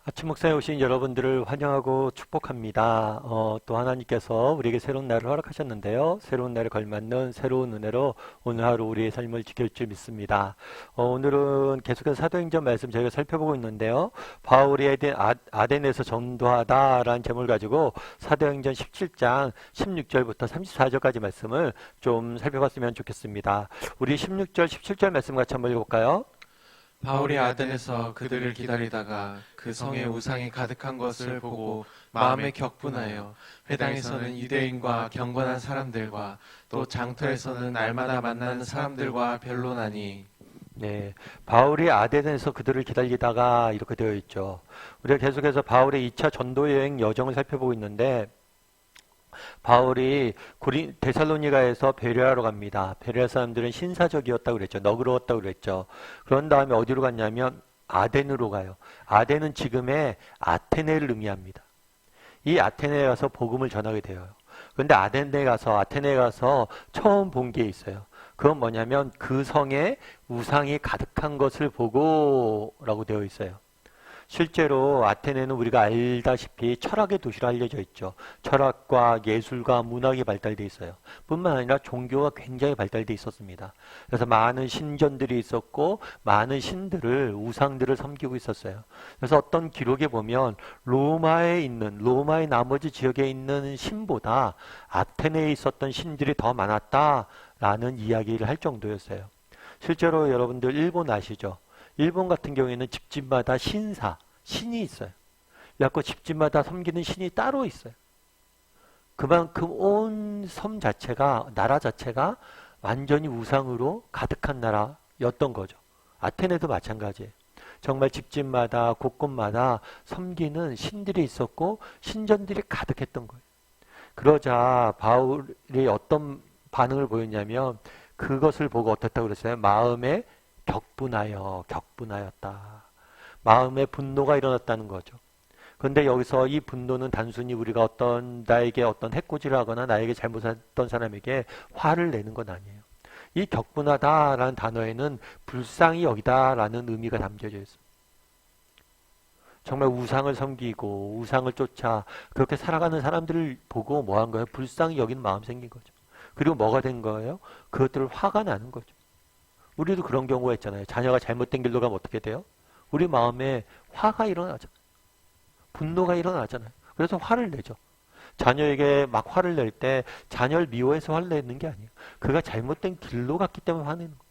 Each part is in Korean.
아침 목상에 오신 여러분들을 환영하고 축복합니다. 또 하나님께서 우리에게 새로운 날을 허락하셨는데요. 새로운 날에 걸맞는 새로운 은혜로 오늘 하루 우리의 삶을 지킬 줄 믿습니다. 오늘은 계속해서 사도행전 말씀 저희가 살펴보고 있는데요. 바울이 아덴에서 전도하다라는 제목을 가지고 사도행전 17장 16절부터 34절까지 말씀을 좀 살펴봤으면 좋겠습니다. 우리 16절, 17절 말씀 같이 한번 읽어볼까요? 바울이 아덴에서 그들을 기다리다가 그 성에 우상이 가득한 것을 보고 마음에 격분하여 회당에서는 유대인과 경건한 사람들과 또 장터에서는 날마다 만나는 사람들과 변론하니. 네, 바울이 아덴에서 그들을 기다리다가 이렇게 되어 있죠. 우리가 계속해서 바울의 2차 전도 여행 여정을 살펴보고 있는데 바울이 데살로니가에서 베레아로 갑니다. 베레아 사람들은 신사적이었다고 그랬죠. 너그러웠다고 그랬죠. 그런 다음에 어디로 갔냐면 아덴으로 가요. 아덴은 지금의 아테네를 의미합니다. 이 아테네에 가서 복음을 전하게 돼요. 그런데 아테네에 가서 처음 본 게 있어요. 그건 뭐냐면 그 성에 우상이 가득한 것을 보고 라고 되어 있어요. 실제로 아테네는 우리가 알다시피 철학의 도시로 알려져 있죠. 철학과 예술과 문학이 발달돼 있어요. 뿐만 아니라 종교가 굉장히 발달돼 있었습니다. 그래서 많은 신전들이 있었고 많은 신들을 우상들을 섬기고 있었어요. 그래서 어떤 기록에 보면 로마의 나머지 지역에 있는 신보다 아테네에 있었던 신들이 더 많았다라는 이야기를 할 정도였어요. 실제로 여러분들 일본 아시죠? 일본 같은 경우에는 집집마다 신이 있어요. 그래서 집집마다 섬기는 신이 따로 있어요. 그만큼 온 나라 자체가 완전히 우상으로 가득한 나라였던 거죠. 아테네도 마찬가지예요. 정말 집집마다 곳곳마다 섬기는 신들이 있었고 신전들이 가득했던 거예요. 그러자 바울이 어떤 반응을 보였냐면 그것을 보고 어떻다고 그랬어요? 마음에 격분하였다. 마음에 분노가 일어났다는 거죠. 그런데 여기서 이 분노는 단순히 우리가 나에게 어떤 해코지를 하거나 나에게 잘못했던 사람에게 화를 내는 건 아니에요. 이 격분하다라는 단어에는 불쌍히 여기다라는 의미가 담겨져 있습니다. 정말 우상을 섬기고 우상을 쫓아 그렇게 살아가는 사람들을 보고 뭐 한 거예요? 불쌍히 여기는 마음 생긴 거죠. 그리고 뭐가 된 거예요? 그것들을 화가 나는 거죠. 우리도 그런 경우가 있잖아요. 자녀가 잘못된 길로 가면 어떻게 돼요? 우리 마음에 화가 일어나잖아요. 분노가 일어나잖아요. 그래서 화를 내죠. 자녀에게 막 화를 낼 때 자녀를 미워해서 화를 내는 게 아니에요. 그가 잘못된 길로 갔기 때문에 화내는 거예요.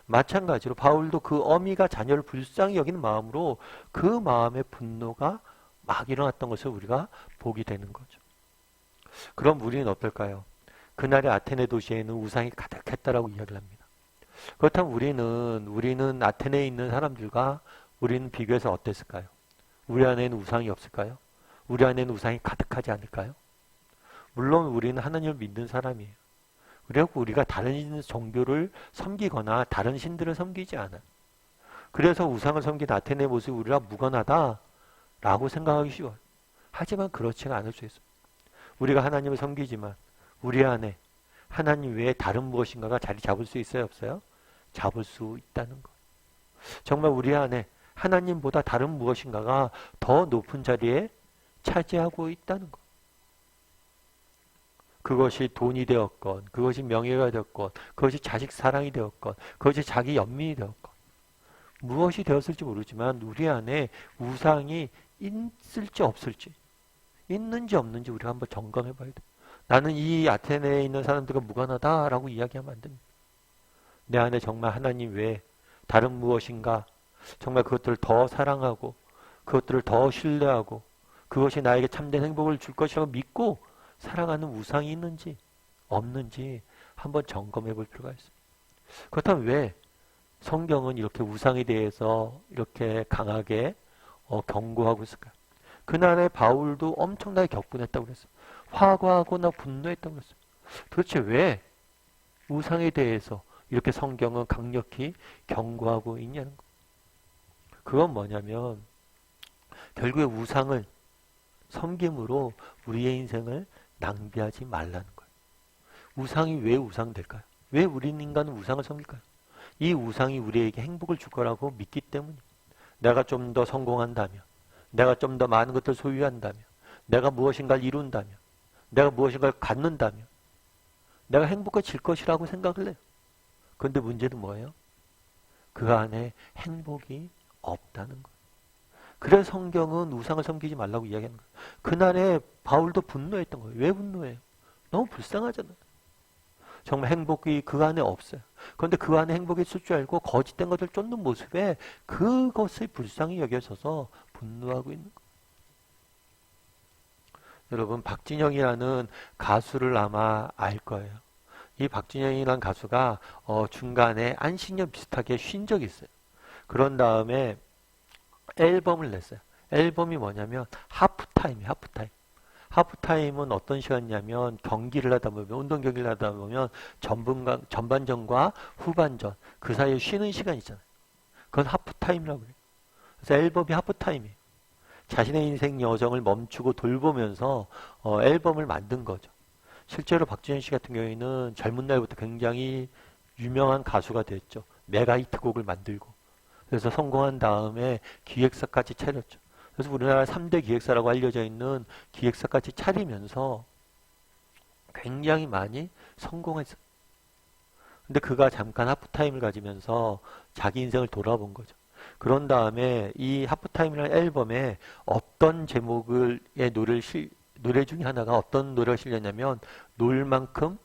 마찬가지로 바울도 그 어미가 자녀를 불쌍히 여기는 마음으로 그 마음의 분노가 막 일어났던 것을 우리가 보게 되는 거죠. 그럼 우리는 어떨까요? 그날의 아테네 도시에는 우상이 가득했다라고 이야기를 합니다. 그렇다면 우리는 아테네에 있는 사람들과 우리는 비교해서 어땠을까요? 우리 안에는 우상이 없을까요? 우리 안에는 우상이 가득하지 않을까요? 물론 우리는 하나님을 믿는 사람이에요. 그리고 우리가 다른 종교를 섬기거나 다른 신들을 섬기지 않아요. 그래서 우상을 섬긴 아테네의 모습이 우리가 무관하다라고 생각하기 쉬워요. 하지만 그렇지가 않을 수 있어요. 우리가 하나님을 섬기지만 우리 안에 하나님 외에 다른 무엇인가가 자리 잡을 수 있어요? 없어요? 잡을 수 있다는 거. 정말 우리 안에 하나님보다 다른 무엇인가가 더 높은 자리에 차지하고 있다는 거. 그것이 돈이 되었건, 그것이 명예가 되었건, 그것이 자식 사랑이 되었건, 그것이 자기 연민이 되었건, 무엇이 되었을지 모르지만 우리 안에 우상이 있을지 없을지, 있는지 없는지 우리가 한번 점검해 봐야 돼. 나는 이 아테네에 있는 사람들과 무관하다라고 이야기하면 안 됩니다. 내 안에 정말 하나님 외에 다른 무엇인가 정말 그것들을 더 사랑하고 그것들을 더 신뢰하고 그것이 나에게 참된 행복을 줄 것이라고 믿고 살아가는 우상이 있는지 없는지 한번 점검해 볼 필요가 있습니다. 그렇다면 왜 성경은 이렇게 우상에 대해서 이렇게 강하게 경고하고 있을까요? 그날의 바울도 엄청나게 격분했다고 그랬어요. 화가하거나 분노했다고 그랬어요. 도대체 왜 우상에 대해서 이렇게 성경은 강력히 경고하고 있냐는 거. 그건 뭐냐면 결국에 우상을 섬김으로 우리의 인생을 낭비하지 말라는 거예요. 우상이 왜 우상될까요? 왜 우리 인간은 우상을 섬길까요? 이 우상이 우리에게 행복을 줄 거라고 믿기 때문이에요. 내가 좀 더 성공한다면, 내가 좀 더 많은 것들을 소유한다면, 내가 무엇인가를 이룬다면, 내가 무엇인가를 갖는다면 내가 행복해질 것이라고 생각을 해요. 그런데 문제는 뭐예요? 그 안에 행복이 없다는 거예요. 그래서 성경은 우상을 섬기지 말라고 이야기하는 거예요. 그날에 바울도 분노했던 거예요. 왜 분노해요? 너무 불쌍하잖아요. 정말 행복이 그 안에 없어요. 그런데 그 안에 행복이 있을 줄 알고 거짓된 것을 쫓는 모습에 그것을 불쌍히 여겨져서 분노하고 있는 거예요. 여러분, 박진영이라는 가수를 아마 알 거예요. 이 박진영이라는 가수가 중간에 안식년 비슷하게 쉰 적이 있어요. 그런 다음에 앨범을 냈어요. 앨범이 뭐냐면 하프타임이에요. 하프타임. 하프타임은 어떤 시간이냐면 경기를 하다 보면, 운동 경기를 하다 보면 전반전과 후반전 그 사이에 쉬는 시간 있잖아요. 그건 하프타임이라고 해요. 그래서 앨범이 하프타임이에요. 자신의 인생 여정을 멈추고 돌보면서 앨범을 만든 거죠. 실제로 박진영 씨 같은 경우에는 젊은 날부터 굉장히 유명한 가수가 됐죠. 메가 히트곡을 만들고. 그래서 성공한 다음에 기획사까지 차렸죠. 그래서 우리나라 3대 기획사라고 알려져 있는 기획사까지 차리면서 굉장히 많이 성공했어요. 근데 그가 잠깐 하프타임을 가지면서 자기 인생을 돌아본 거죠. 그런 다음에 이 하프타임이라는 앨범에 어떤 제목의 노래 중에 하나가 어떤 노래가 실렸냐면 놀 만큼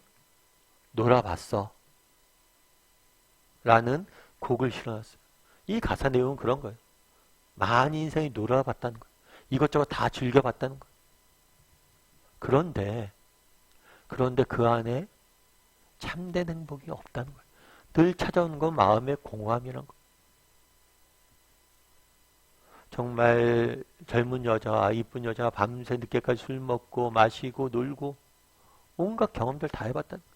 놀아봤어 라는 곡을 실어놨어요. 이 가사 내용은 그런 거예요. 많이 인생이 놀아봤다는 거예요. 이것저것 다 즐겨봤다는 거예요. 그런데 그 안에 참된 행복이 없다는 거예요. 늘 찾아오는 건 마음의 공허함이라는 거예요. 정말 젊은 여자, 이쁜 여자가 밤새 늦게까지 술 먹고 마시고 놀고 온갖 경험들 다 해봤다는 거예요.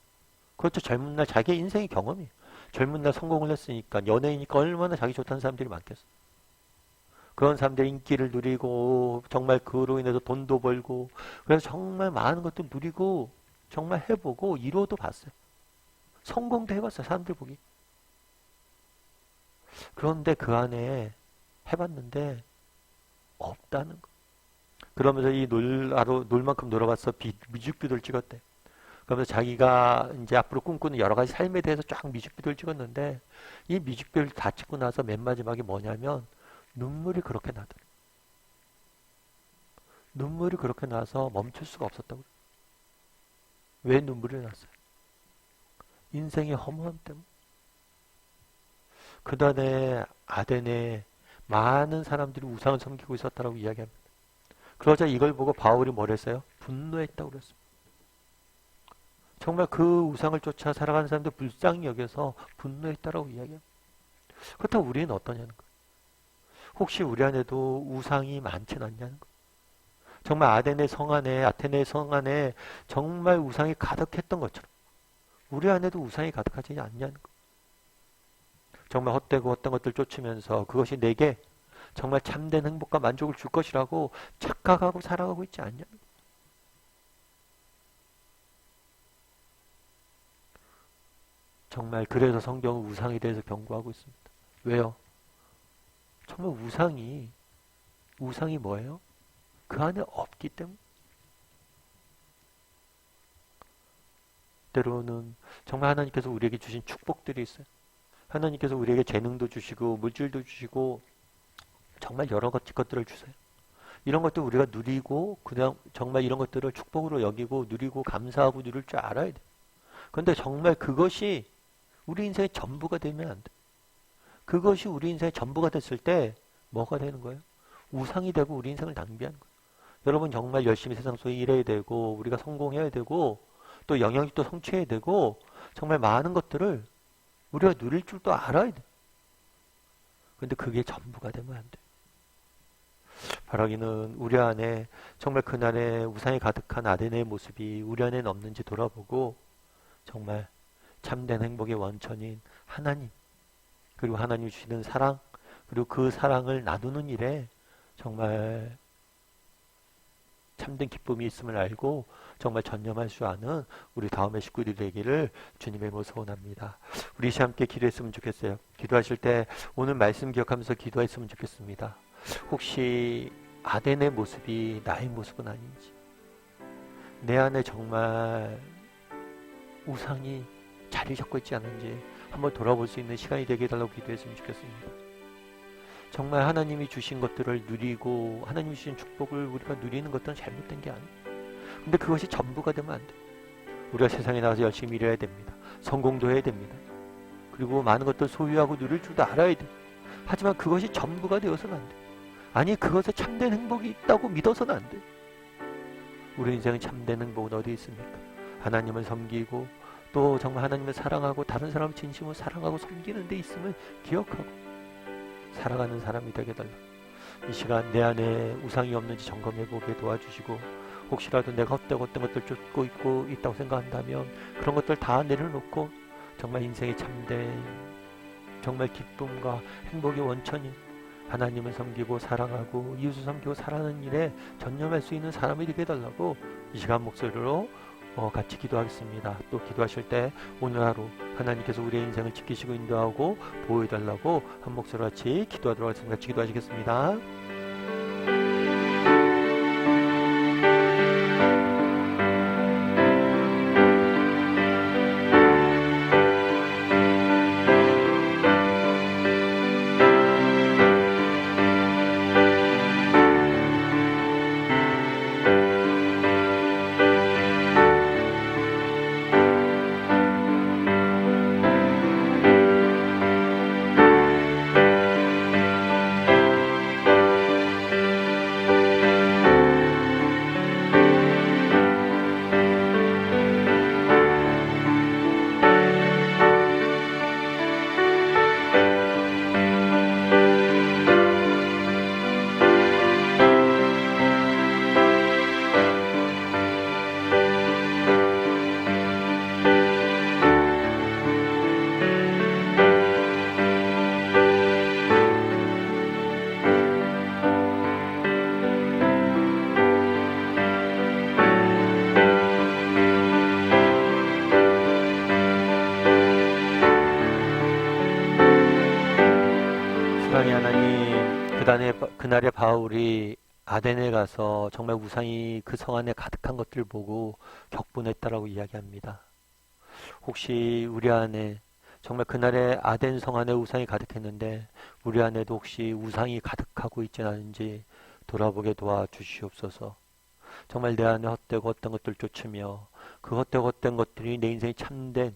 그렇죠. 젊은 날 자기의 인생의 경험이에요. 젊은 날 성공을 했으니까 연예인이니까 얼마나 자기 좋다는 사람들이 많겠어. 그런 사람들이 인기를 누리고 정말 그로 인해서 돈도 벌고 그래서 정말 많은 것들 누리고 정말 해보고 이루어도 봤어요. 성공도 해봤어요. 사람들 보기. 그런데 그 안에 해봤는데 없다는 거. 그러면서 이 놀 만큼 놀아봤어 뮤직비디오를 찍었대. 그러면서 자기가 이제 앞으로 꿈꾸는 여러 가지 삶에 대해서 쫙 뮤직비디오를 찍었는데 이 뮤직비디오를 다 찍고 나서 맨 마지막에 뭐냐면 눈물이 그렇게 나더라. 눈물이 그렇게 나서 멈출 수가 없었다고. 왜 눈물이 났어요? 인생의 허무함 때문에. 그다음에 아덴에 많은 사람들이 우상을 섬기고 있었다고 이야기합니다. 그러자 이걸 보고 바울이 뭘 했어요? 분노했다고 그랬어요. 정말 그 우상을 쫓아 살아가는 사람들 불쌍히 여겨서 분노했다라고 이야기합니다. 그렇다고 우리는 어떠냐는 거예요. 혹시 우리 안에도 우상이 많진 않냐는 거예요. 정말 아테네 성 안에 정말 우상이 가득했던 것처럼 우리 안에도 우상이 가득하지 않냐는 거예요. 정말 헛되고 헛된 것들 쫓으면서 그것이 내게 정말 참된 행복과 만족을 줄 것이라고 착각하고 살아가고 있지 않냐는 거예요. 정말 그래서 성경은 우상에 대해서 경고하고 있습니다. 왜요? 정말 우상이 뭐예요? 그 안에 없기 때문에. 때로는 정말 하나님께서 우리에게 주신 축복들이 있어요. 하나님께서 우리에게 재능도 주시고 물질도 주시고 정말 여러 가지 것들을 주세요. 이런 것들 우리가 누리고 그냥 정말 이런 것들을 축복으로 여기고 누리고 감사하고 누릴 줄 알아야 돼요. 그런데 정말 그것이 우리 인생의 전부가 되면 안 돼. 그것이 우리 인생의 전부가 됐을 때 뭐가 되는 거예요? 우상이 되고 우리 인생을 낭비하는 거예요. 여러분 정말 열심히 세상 속에 일해야 되고 우리가 성공해야 되고 또 영향력도 성취해야 되고 정말 많은 것들을 우리가 누릴 줄도 알아야 돼. 근데 그게 전부가 되면 안 돼. 바라기는 우리 안에 정말 그날의 우상이 가득한 아덴의 모습이 우리 안에는 없는지 돌아보고 정말 참된 행복의 원천인 하나님 그리고 하나님이 주시는 사랑 그리고 그 사랑을 나누는 일에 정말 참된 기쁨이 있음을 알고 정말 전념할 수 아는 우리 다음의 식구들이 되기를 주님의 이름으로 소원합니다. 우리 함께 기도했으면 좋겠어요. 기도하실 때 오늘 말씀 기억하면서 기도했으면 좋겠습니다. 혹시 아덴의 모습이 나의 모습은 아닌지, 내 안에 정말 우상이 자리 잡고 있지 않은지 한번 돌아볼 수 있는 시간이 되게 해달라고 기도했으면 좋겠습니다. 정말 하나님이 주신 것들을 누리고 하나님이 주신 축복을 우리가 누리는 것들은 잘못된 게 아니에요. 근데 그것이 전부가 되면 안 돼요. 우리가 세상에 나가서 열심히 일해야 됩니다. 성공도 해야 됩니다. 그리고 많은 것들 소유하고 누릴 줄도 알아야 돼요. 하지만 그것이 전부가 되어서는 안 돼요. 아니, 그것에 참된 행복이 있다고 믿어서는 안 돼요. 우리 인생의 참된 행복은 어디 있습니까? 하나님을 섬기고 또 정말 하나님을 사랑하고 다른 사람을 진심으로 사랑하고 섬기는 데 있음을 기억하고 살아가는 사람이 되게 달라. 이 시간 내 안에 우상이 없는지 점검해보게 도와주시고, 혹시라도 내가 헛되고 것들 쫓고 있다고 생각한다면 그런 것들 다 내려놓고 정말 인생의 참된 정말 기쁨과 행복의 원천인 하나님을 섬기고 사랑하고 이웃을 섬기고 살아가는 일에 전념할 수 있는 사람이 되게 해달라고 이 시간 목소리로 같이 기도하겠습니다. 또 기도하실 때 오늘 하루 하나님께서 우리의 인생을 지키시고 인도하고 보호해달라고 한 목소리 같이 기도하도록 하겠습니다. 같이 기도하시겠습니다. 사랑의 하나님, 그날의 바울이 아덴에 가서 정말 우상이 그 성 안에 가득한 것들을 보고 격분했다라고 이야기합니다. 혹시 우리 안에 정말 그날의 아덴 성 안에 우상이 가득했는데 우리 안에도 혹시 우상이 가득하고 있지 않은지 돌아보게 도와주시옵소서. 정말 내 안에 헛되고 헛된 것들 쫓으며 그 헛되고 헛된 것들이 내 인생에 참된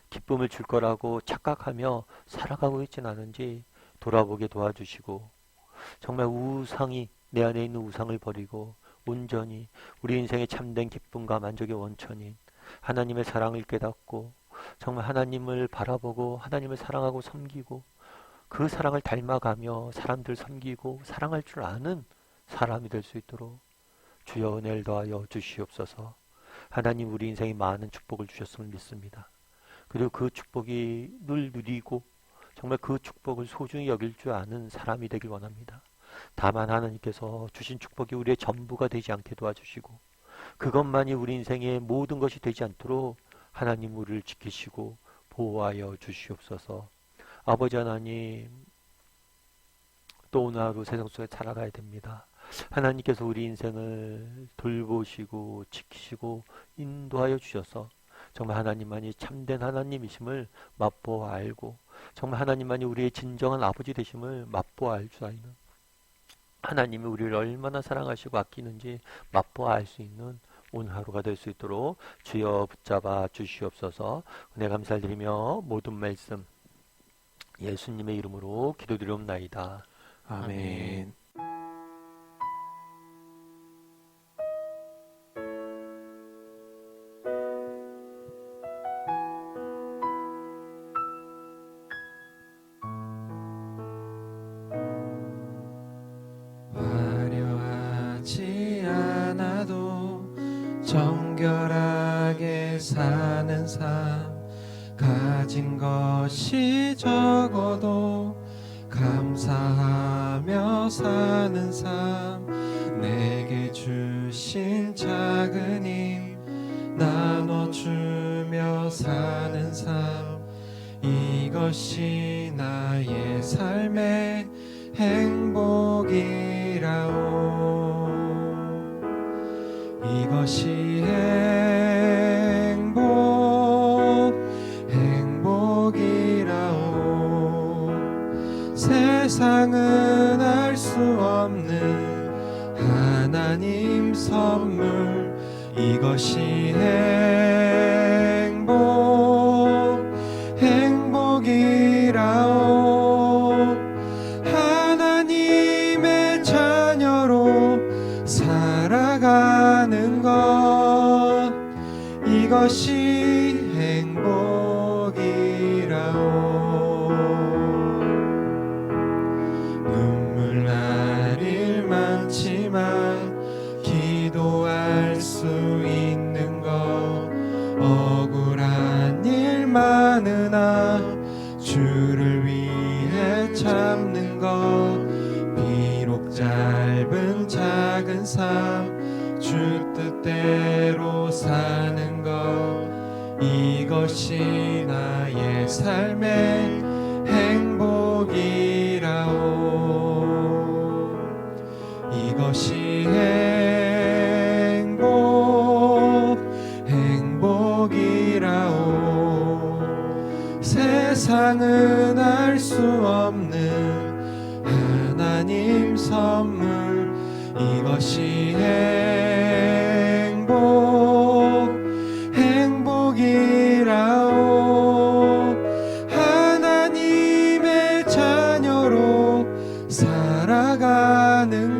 기쁨을 줄 거라고 착각하며 살아가고 있지는 않은지 돌아보게 도와주시고, 정말 우상이 내 안에 있는 우상을 버리고 온전히 우리 인생의 참된 기쁨과 만족의 원천인 하나님의 사랑을 깨닫고 정말 하나님을 바라보고 하나님을 사랑하고 섬기고 그 사랑을 닮아가며 사람들 섬기고 사랑할 줄 아는 사람이 될 수 있도록 주여 은혜를 더하여 주시옵소서. 하나님, 우리 인생에 많은 축복을 주셨음을 믿습니다. 그리고 그 축복이 늘 누리고 정말 그 축복을 소중히 여길 줄 아는 사람이 되길 원합니다. 다만 하나님께서 주신 축복이 우리의 전부가 되지 않게 도와주시고 그것만이 우리 인생의 모든 것이 되지 않도록 하나님 우리를 지키시고 보호하여 주시옵소서. 아버지 하나님, 또 오늘 하루 세상 속에 살아가야 됩니다. 하나님께서 우리 인생을 돌보시고 지키시고 인도하여 주셔서 정말 하나님만이 참된 하나님이심을 맛보아 알고 정말 하나님만이 우리의 진정한 아버지 되심을 맛보아 알 줄 아는 하나님이 우리를 얼마나 사랑하시고 아끼는지 맛보아 알 수 있는 오늘 하루가 될 수 있도록 주여 붙잡아 주시옵소서. 은혜 감사드리며 모든 말씀 예수님의 이름으로 기도드리옵나이다. 아멘. 화려하지 않아도 정결하게 사는 삶, 가진 것이 적어도 감사하며 사는 삶, 내게 주신 작은 힘 나눠주며 사는 삶, 이것이 나의 삶의 행복이라오. 이것이 행복이라오. 세상은 알 수 없는 하나님 선물. 이것이 행복이라오. 하나님의 자녀로 살아가는 것. 이것이 행복이라오. 눈물 날 일 많지만 기도할 수 있는 것. 억울한 일 많으나 주를 위해 참는 것. 비록 짧은 작은 삶 주 뜻대로 사는 것. 이것이 나의 삶의 행복이라오. 이것이 행복이라오. 세상은 알 수 없는 하나님 선물. 이것이 행복이라오. 하나님의 자녀로 살아가는